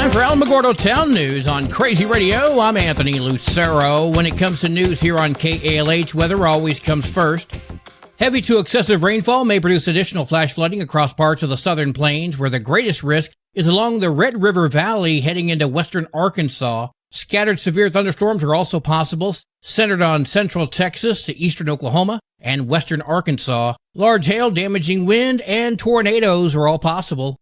Time for Alamogordo Town News on Crazy Radio. I'm Anthony Lucero. When it comes to news here on KALH, weather always comes first. Heavy to excessive rainfall may produce additional flash flooding across parts of the southern plains, where the greatest risk is along the Red River Valley heading into western Arkansas. Scattered severe thunderstorms are also possible, centered on central Texas to eastern Oklahoma and western Arkansas. Large hail, damaging wind, and tornadoes are all possible.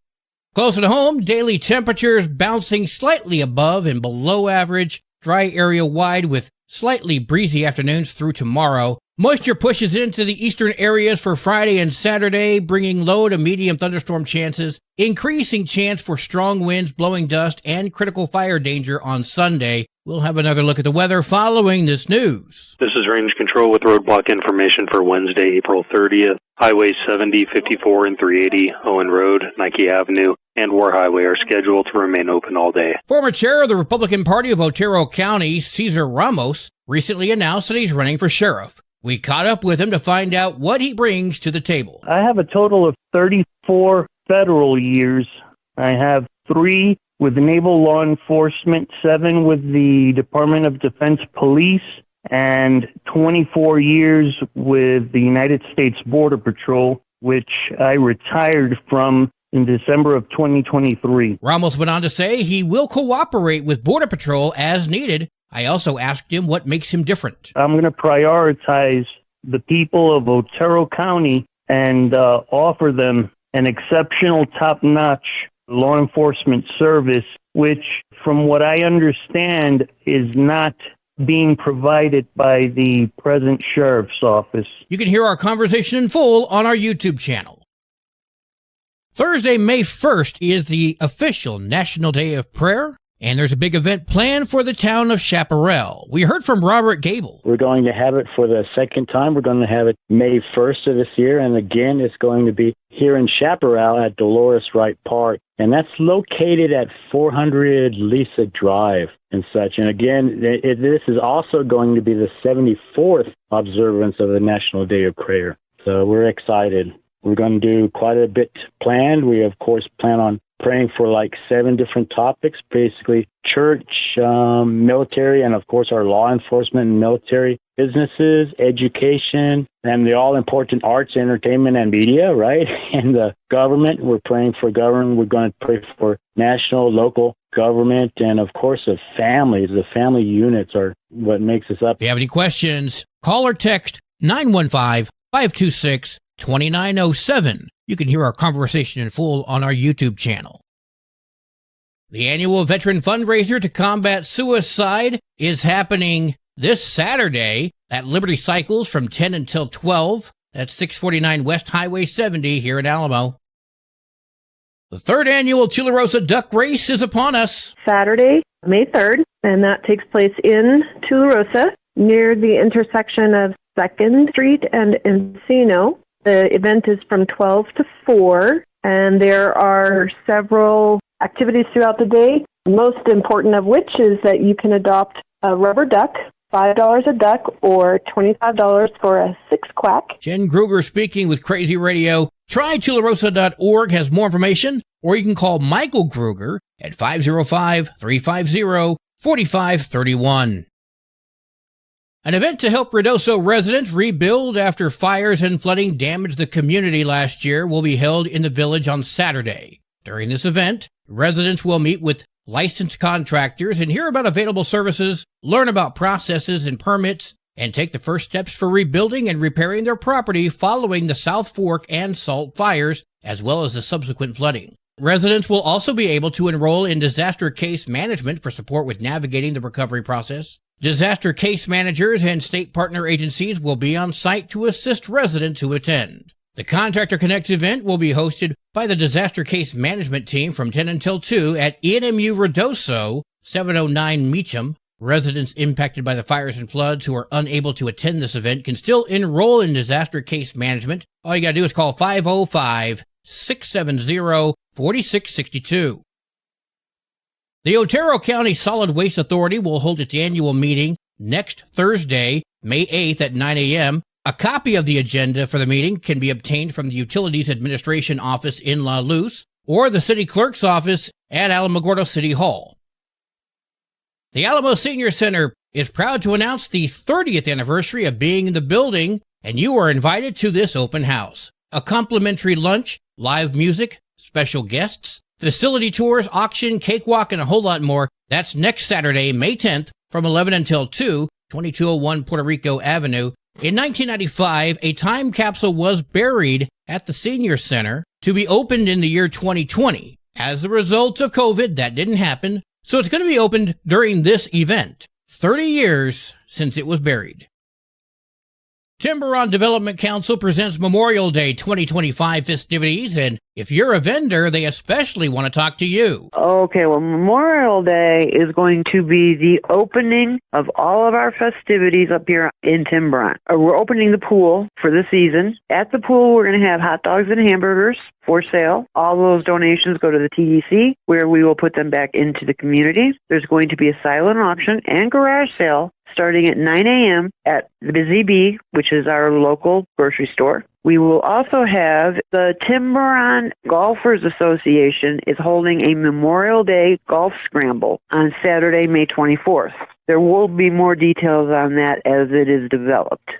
Closer to home, daily temperatures bouncing slightly above and below average, dry area wide with slightly breezy afternoons through tomorrow. Moisture pushes into the eastern areas for Friday and Saturday, bringing low to medium thunderstorm chances, increasing chance for strong winds, blowing dust, and critical fire danger on Sunday. We'll have another look at the weather following this news. This is Range Control with roadblock information for Wednesday, April 30th. Highway 70, 54, and 380, Owen Road, Nike Avenue, and War Highway are scheduled to remain open all day. Former chair of the Republican Party of Otero County, Cesar Ramos, recently announced that he's running for sheriff. We caught up with him to find out what he brings to the table. I have a total of 34 federal years. I have 3 with Naval Law Enforcement, 7 with the Department of Defense Police, and 24 years with the United States Border Patrol, which I retired from in December of 2023. Ramos went on to say he will cooperate with Border Patrol as needed. I also asked him what makes him different. I'm going to prioritize the people of Otero County and offer them an exceptional, top-notch law enforcement service, which, from what I understand, is not being provided by the present sheriff's office. You can hear our conversation in full on our YouTube channel. Thursday, May 1st is the official National Day of Prayer, and there's a big event planned for the town of Chaparral. We heard from Robert Gable. We're going to have it for the second time. We're going to have it May 1st of this year, and again, it's going to be here in Chaparral at Dolores Wright Park, and that's located at 400 Lisa Drive and such. And again, this is also going to be the 74th observance of the National Day of Prayer. So we're excited. We're going to do quite a bit planned. We, of course, plan on praying for like 7 different topics, basically church, military, and of course our law enforcement and military businesses, education, and the all-important arts, entertainment, and media, right? And the government, we're praying for government. We're going to pray for national, local government, and of course the families. The family units are what makes us up. If you have any questions, call or text 915-526-2907. You can hear our conversation in full on our YouTube channel. The annual veteran fundraiser to combat suicide is happening this Saturday at Liberty Cycles from 10 until 12. That's 649 West Highway 70 here in Alamo. The 3rd annual Tularosa Duck Race is upon us. Saturday, May 3rd, and that takes place in Tularosa near the intersection of 2nd Street and Encino. The event is from 12 to 4, and there are several activities throughout the day, most important of which is that you can adopt a rubber duck, $5 a duck, or $25 for a 6-quack. Jen Gruger speaking with Crazy Radio. TryTularosa.org has more information, or you can call Michael Gruger at 505-350-4531. An event to help Ruidoso residents rebuild after fires and flooding damaged the community last year will be held in the village on Saturday. During this event, residents will meet with licensed contractors and hear about available services, learn about processes and permits, and take the first steps for rebuilding and repairing their property following the South Fork and Salt fires, as well as the subsequent flooding. Residents will also be able to enroll in disaster case management for support with navigating the recovery process. Disaster case managers and state partner agencies will be on site to assist residents who attend. The Contractor Connects event will be hosted by the Disaster Case Management Team from 10 until 2 at ENMU Ruidoso, 709 Meacham. Residents impacted by the fires and floods who are unable to attend this event can still enroll in disaster case management. All you got to do is call 505-670-4662. The Otero County Solid Waste Authority will hold its annual meeting next Thursday, May 8th at 9 a.m. A copy of the agenda for the meeting can be obtained from the Utilities Administration Office in La Luz. or the city clerk's office at Alamogordo City Hall. The Alamo Senior Center is proud to announce the 30th anniversary of being in the building, and you are invited to this open house. A complimentary lunch, live music, special guests, facility tours, auction, cakewalk, and a whole lot more. That's next Saturday, May 10th, from 11 until 2, 2201 Puerto Rico Avenue. In 1995, a time capsule was buried at the Senior Center to be opened in the year 2020. As a result of COVID, that didn't happen, so it's going to be opened during this event. 30 years since it was buried. Tiburon Development Council presents Memorial Day 2025 festivities, and if you're a vendor, they especially want to talk to you. Okay, well, Memorial Day is going to be the opening of all of our festivities up here in Tiburon. We're opening the pool for the season. At the pool, we're going to have hot dogs and hamburgers for sale. All those donations go to the TDC, where we will put them back into the community. There's going to be a silent auction and garage sale starting at 9 a.m. at the Busy Bee, which is our local grocery store. We will also have the Tiburon Golfers Association is holding a Memorial Day golf scramble on Saturday, May 24th. There will be more details on that as it is developed.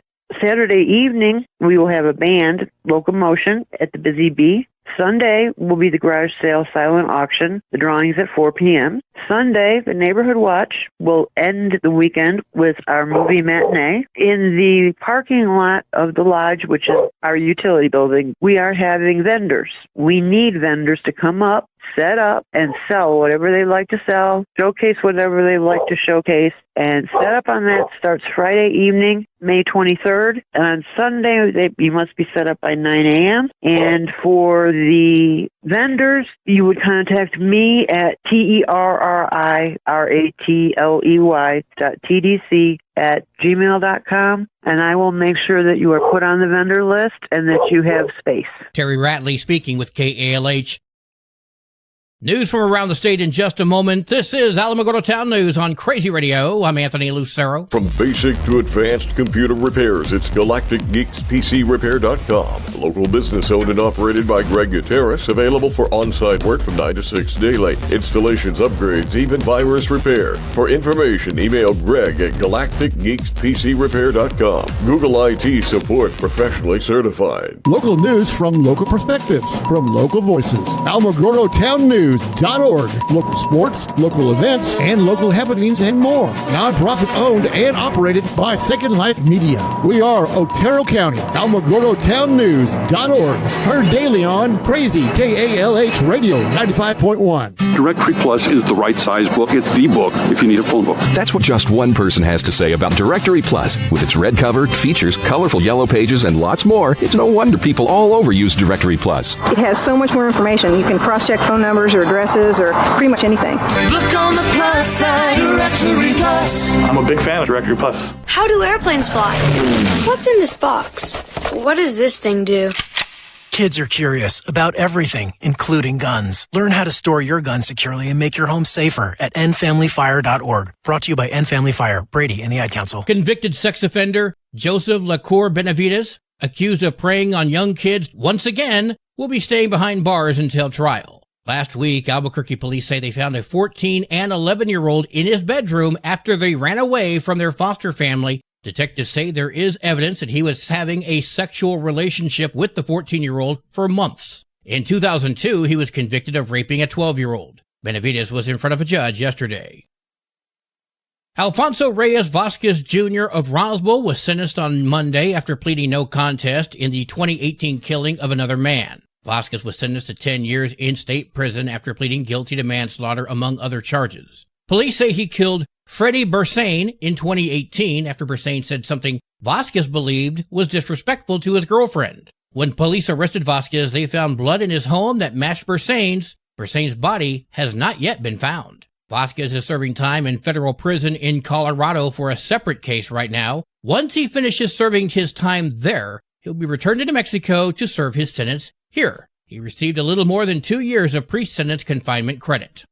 Saturday evening, we will have a band, Locomotion, at the Busy Bee. Sunday will be the garage sale silent auction. The drawings at 4 p.m. Sunday, the Neighborhood Watch will end the weekend with our movie matinee. In the parking lot of the lodge, which is our utility building, we are having vendors. We need vendors to come up, set up, and sell whatever they like to sell, showcase whatever they like to showcase, and set up on that starts Friday evening, May 23rd. And on Sunday, you must be set up by 9 a.m. And for the vendors, you would contact me at terriratley.tdc@gmail.com, and I will make sure that you are put on the vendor list and that you have space. Terry Ratley speaking with KALH. News from around the state in just a moment. This is Alamogordo Town News on Crazy Radio. I'm Anthony Lucero. From basic to advanced computer repairs, it's GalacticGeeksPCRepair.com. Local business owned and operated by Greg Gutierrez. Available for on-site work from 9 to 6 daily. Installations, upgrades, even virus repair. For information, email Greg at GalacticGeeksPCRepair.com. Google IT support, professionally certified. Local news from local perspectives, from local voices. Alamogordo Town News. Local sports, local events, and local happenings and more. Nonprofit owned and operated by Second Life Media. We are Otero County. AlamogordoTownNews.org. Heard daily on Crazy KALH Radio 95.1. Directory Plus is the right size book. It's the book if you need a phone book. That's what just one person has to say about Directory Plus. With its red cover, features, colorful yellow pages, and lots more, it's no wonder people all over use Directory Plus. It has so much more information. You can cross-check phone numbers or addresses or pretty much anything. Look on the plus side, Directory Plus. I'm a big fan of Directory Plus. How do airplanes fly? What's in this box? What does this thing do? Kids are curious about everything, including guns. Learn how to store your gun securely and make your home safer at endfamilyfire.org. Brought to you by End Family Fire, Brady, and the Ad Council. Convicted sex offender Joseph Lacour Benavides, accused of preying on young kids once again, will be staying behind bars until trial. Last week, Albuquerque police say they found a 14 and 11-year-old in his bedroom after they ran away from their foster family. Detectives say there is evidence that he was having a sexual relationship with the 14-year-old for months. In 2002, he was convicted of raping a 12-year-old. Benavides was in front of a judge yesterday. Alfonso Reyes Vasquez Jr. of Roswell was sentenced on Monday after pleading no contest in the 2018 killing of another man. Vasquez was sentenced to 10 years in state prison after pleading guilty to manslaughter, among other charges. Police say he killed Freddie Bersane in 2018 after Bersane said something Vasquez believed was disrespectful to his girlfriend. When police arrested Vasquez, they found blood in his home that matched Bersane's. Bersane's body has not yet been found. Vasquez is serving time in federal prison in Colorado for a separate case right now. Once he finishes serving his time there, he'll be returned to New Mexico to serve his sentence here. He received a little more than 2 years of pre-sentence confinement credit.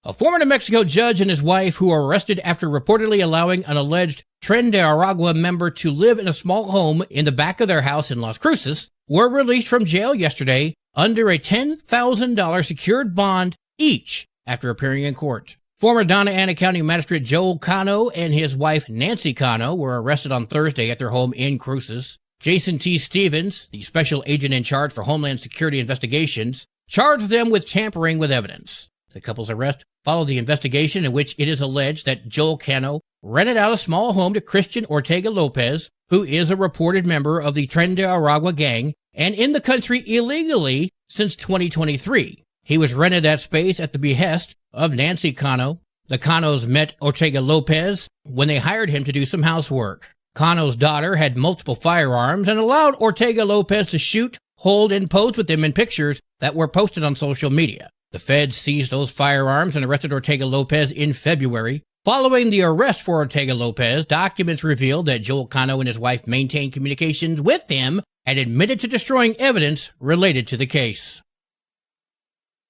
A former New Mexico judge and his wife, who were arrested after reportedly allowing an alleged Tren de Aragua member to live in a small home in the back of their house in Las Cruces, were released from jail yesterday under a $10,000 secured bond each after appearing in court. Former Donna Ana County Magistrate Joel Cano and his wife Nancy Cano were arrested on Thursday at their home in Cruces. Jason T. Stevens, the special agent in charge for Homeland Security investigations, charged them with tampering with evidence. The couple's arrest followed the investigation in which it is alleged that Joel Cano rented out a small home to Christian Ortega Lopez, who is a reported member of the Tren de Aragua gang and in the country illegally since 2023. He was rented that space at the behest of Nancy Cano. The Canos met Ortega Lopez when they hired him to do some housework. Cano's daughter had multiple firearms and allowed Ortega Lopez to shoot, hold, and pose with them in pictures that were posted on social media. The feds seized those firearms and arrested Ortega Lopez in February. Following the arrest for Ortega Lopez, documents revealed that Joel Cano and his wife maintained communications with him and admitted to destroying evidence related to the case.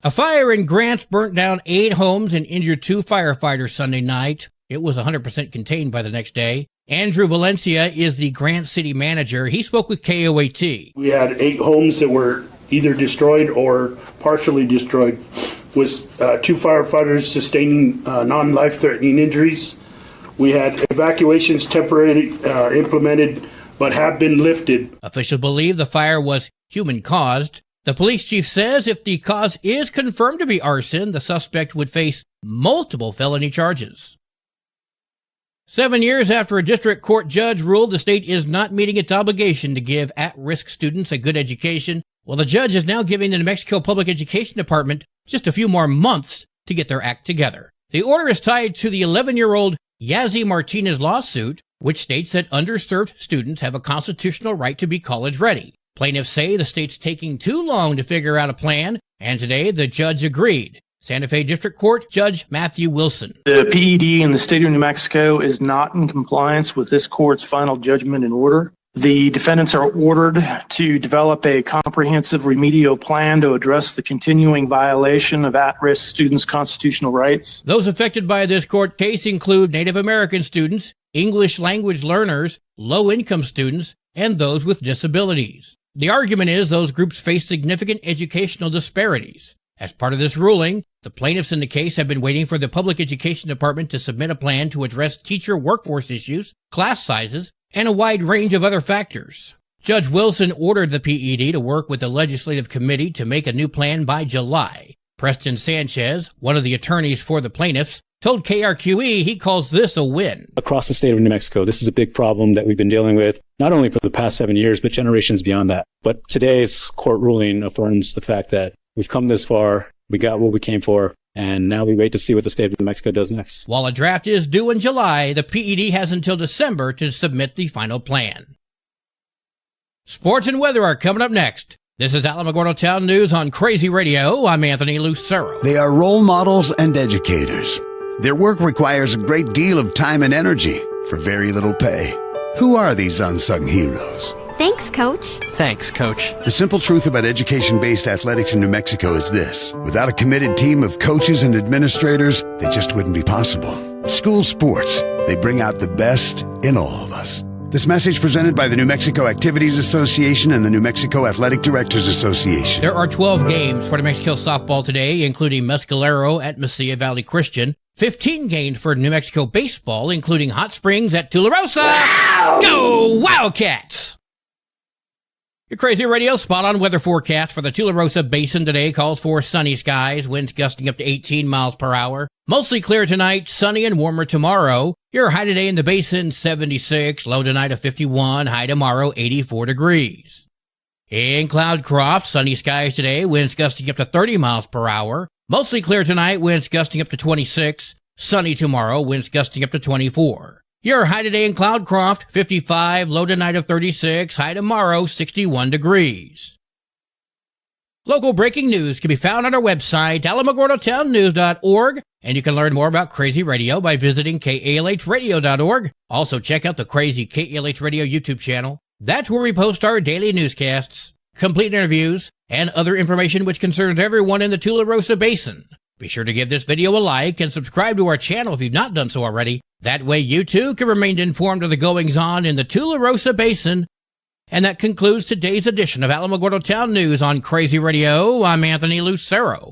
A fire in Grants burnt down 8 homes and injured 2 firefighters Sunday night. It was 100% contained by the next day. Andrew Valencia is the Grant City manager. He spoke with KOAT. We had 8 homes that were either destroyed or partially destroyed, with 2 firefighters sustaining non-life-threatening injuries. We had evacuations temporarily implemented, but have been lifted. Officials believe the fire was human-caused. The police chief says if the cause is confirmed to be arson, the suspect would face multiple felony charges. 7 years after a district court judge ruled the state is not meeting its obligation to give at-risk students a good education, well, the judge is now giving the New Mexico Public Education Department just a few more months to get their act together. The order is tied to the 11-year-old Yazzie Martinez lawsuit, which states that underserved students have a constitutional right to be college-ready. Plaintiffs say the state's taking too long to figure out a plan, and today the judge agreed. Santa Fe District Court Judge Matthew Wilson. The PED in the state of New Mexico is not in compliance with this court's final judgment and order. The defendants are ordered to develop a comprehensive remedial plan to address the continuing violation of at-risk students' constitutional rights. Those affected by this court case include Native American students, English language learners, low-income students, and those with disabilities. The argument is those groups face significant educational disparities. As part of this ruling, the plaintiffs in the case have been waiting for the Public Education Department to submit a plan to address teacher workforce issues, class sizes, and a wide range of other factors. Judge Wilson ordered the PED to work with the Legislative Committee to make a new plan by July. Preston Sanchez, one of the attorneys for the plaintiffs, told KRQE he calls this a win. Across the state of New Mexico, this is a big problem that we've been dealing with, not only for the past 7 years, but generations beyond that. But today's court ruling affirms the fact that we've come this far, we got what we came for, and now we wait to see what the state of New Mexico does next. While a draft is due in July, the PED has until December to submit the final plan. Sports and weather are coming up next. This is Alamogordo Town News on Crazy Radio. I'm Anthony Lucero. They are role models and educators. Their work requires a great deal of time and energy for very little pay. Who are these unsung heroes? Thanks, Coach. Thanks, Coach. The simple truth about education-based athletics in New Mexico is this. Without a committed team of coaches and administrators, they just wouldn't be possible. School sports, they bring out the best in all of us. This message presented by the New Mexico Activities Association and the New Mexico Athletic Directors Association. There are 12 games for New Mexico softball today, including Mescalero at Mesilla Valley Christian. 15 games for New Mexico baseball, including Hot Springs at Tularosa. Wow! Go Wildcats! Your Crazy Radio spot-on weather forecast for the Tularosa Basin today calls for sunny skies, winds gusting up to 18 miles per hour. Mostly clear tonight, sunny and warmer tomorrow. Your high today in the basin, 76, low tonight of 51, high tomorrow, 84 degrees. In Cloudcroft, sunny skies today, winds gusting up to 30 miles per hour. Mostly clear tonight, winds gusting up to 26. Sunny tomorrow, winds gusting up to 24. Your high today in Cloudcroft, 55, low tonight of 36, high tomorrow, 61 degrees. Local breaking news can be found on our website, alamogordotownnews.org, and you can learn more about Crazy Radio by visiting kalhradio.org. Also, check out the Crazy KALH Radio YouTube channel. That's where we post our daily newscasts, complete interviews, and other information which concerns everyone in the Tularosa Basin. Be sure to give this video a like and subscribe to our channel if you've not done so already. That way you too can remain informed of the goings-on in the Tularosa Basin And that concludes today's edition of Alamogordo Town News on Crazy Radio. I'm Anthony Lucero.